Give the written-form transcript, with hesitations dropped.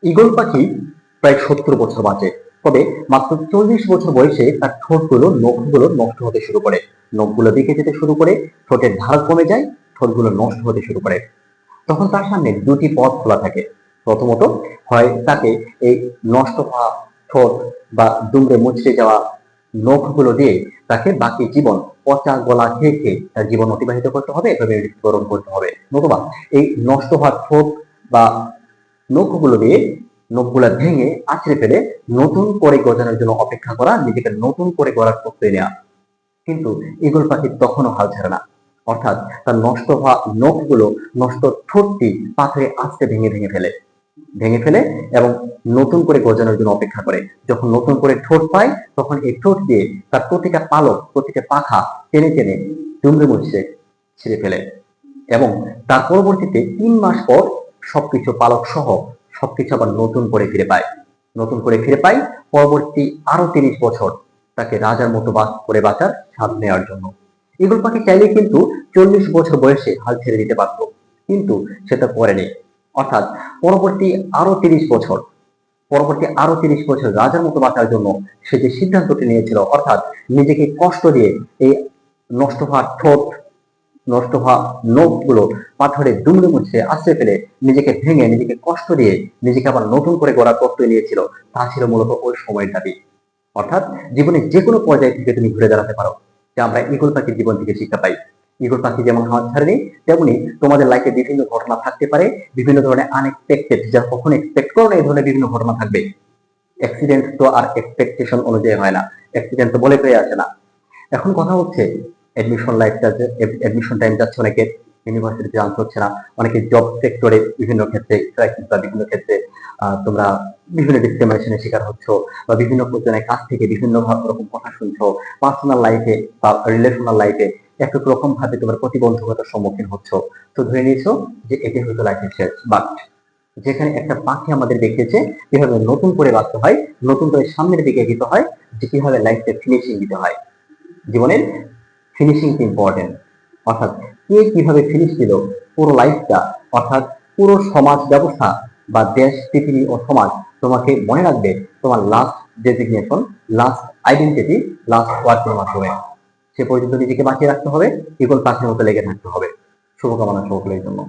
Eagle পাখি প্রায় 70 বছর বাঁচে, তবে মাত্র 40 বছর বয়সে তার নখগুলো নষ্ট হতে শুরু করে। নখগুলো বেঁকে যেতে শুরু করে, ঠোঁটের ধার কমে যায়, ঠোঁটগুলো নষ্ট হতে শুরু করে। তখন তার সামনে দুটি পথ খোলা থাকে। প্রথমত, হয় তাকে এই নষ্ট হওয়া ঠোঁট বা দুমড়ে মুচড়ে যাওয়া নখগুলো দিয়ে তাকে বাকি জীবন পচা গলা খেয়ে খেয়ে তার জীবন অতিবাহিত করতে হবে, এভাবে মৃত্যুবরণ করতে হবে। নতুবা এই নষ্ট হওয়া ঠোঁট বা নখগুলো দিয়ে নখগুলা ভেঙে আছড়ে ফেলে নতুন করে গজানোর জন্য অপেক্ষা করা, নিজেকে নতুন করে গড়ার প্রত্যয় নেওয়া। কিন্তু ঈগল পাখি তখনও হাল ছাড়ে না। অর্থাৎ তার নষ্ট হওয়া নখগুলো, নষ্ট ঠোঁটটি পাথরে আস্তে ভেঙে ফেলে এবং নতুন করে গজানোর জন্য অপেক্ষা করে। যখন নতুন করে ঠোঁট পায়, তখন এই ঠোঁট দিয়ে তার প্রতিটা পালক, প্রতিটা পাখা টেনে টেনে দুমড়ে মুচড়ে ছিঁড়ে ফেলে এবং তার পরবর্তীতে 3 মাস পর সবকিছু পালক সহ সবকিছু আবার নতুন করে ফিরে পায় পরবর্তী আরো 30 বছর তাকে রাজার মতো বাস করে বাঁচার স্বাদ নেওয়ার জন্য। ঈগল পাখি চাইলে কিন্তু 40 বছর বয়সে হাল ছেড়ে দিতে পারত, কিন্তু সেটা করেনি। অর্থাৎ পরবর্তী আরো 30 বছর রাজার মতো বাঁচার জন্য সে যে সিদ্ধান্তটি নিয়েছিল, অর্থাৎ নিজেকে কষ্ট দিয়ে এই নষ্ট হওয়া ঠোঁট, নষ্ট হওয়া নখগুলো পাথরে দুমড়ে মুচড়ে আশ্রয় ফেলে নিজেকে ভেঙে, নিজেকে কষ্ট দিয়ে নিজেকে আবার নতুন করে গড়ার প্রত্যয় নিয়েছিল, তা ছিল মূলত ওই সময়ের দাবি। অর্থাৎ জীবনে যে কোনো পর্যায় থেকে তুমি ঘুরে দাঁড়াতে পারো, যা আমরা ঈগল পাখির জীবন থেকে শিক্ষা পাই। ঈগল পাখি যেমন হাত ছাড়েনি, তেমনি তোমাদের লাইফে বিভিন্ন ঘটনা থাকতে পারে, বিভিন্ন ধরনের আনএক্সপেক্টেড, যা কখনো এক্সপেক্ট করো না, এই ধরনের বিভিন্ন ঘটনা থাকবে। অ্যাক্সিডেন্ট তো আর এক্সপেকটেশন অনুযায়ী হয় না, অ্যাক্সিডেন্ট তো বলে পেয়ে আসে না। এখন কথা হচ্ছে অ্যাডমিশন টাইম যাচ্ছে, অনেকে ইউনিভার্সিটিতে চান্স হচ্ছে না, অনেকে জব সেক্টরে বিভিন্ন ক্ষেত্রে ক্রাইসিস বা বিভিন্ন ক্ষেত্রে তোমরা বিভিন্ন ডিসক্রিমিনেশনের শিকার হচ্ছ, বা বিভিন্ন জনের কাছ থেকে বিভিন্ন রকম কথা শুনছো, পার্সোনাল লাইফে বা রিলেশনাল লাইফে এক এক রকম ভাবে তোমার প্রতিবন্ধকতার সম্মুখীন হচ্ছ। তো ধরে নিয়েছো যে এটি হয়তো লাইফের শেষ, বাট যেখানে একটা পাখি আমাদের দেখিয়েছে কিভাবে নতুন করে বাঁচতে হয়, নতুন করে সামনের দিকে এগিয়ে হয়, যে কিভাবে লাইফকে ফিনিশিং দিতে হয়। জীবনের ফিনিশিং ইম্পর্টেন্ট। অর্থাৎ কে কিভাবে ফিনিশ দিল পুরো লাইফটা, অর্থাৎ পুরো সমাজ ব্যবস্থা বা দেশ, পৃথিবী ও সমাজ তোমাকে মনে রাখবে তোমার last designation, last identity, last ওয়ার্কের মাধ্যমে। সে পর্যন্ত নিজেকে বাঁচিয়ে রাখতে হবে, ঈগল পাখির মতো লেগে থাকতে হবে। শুভকামনা সকলের জন্য।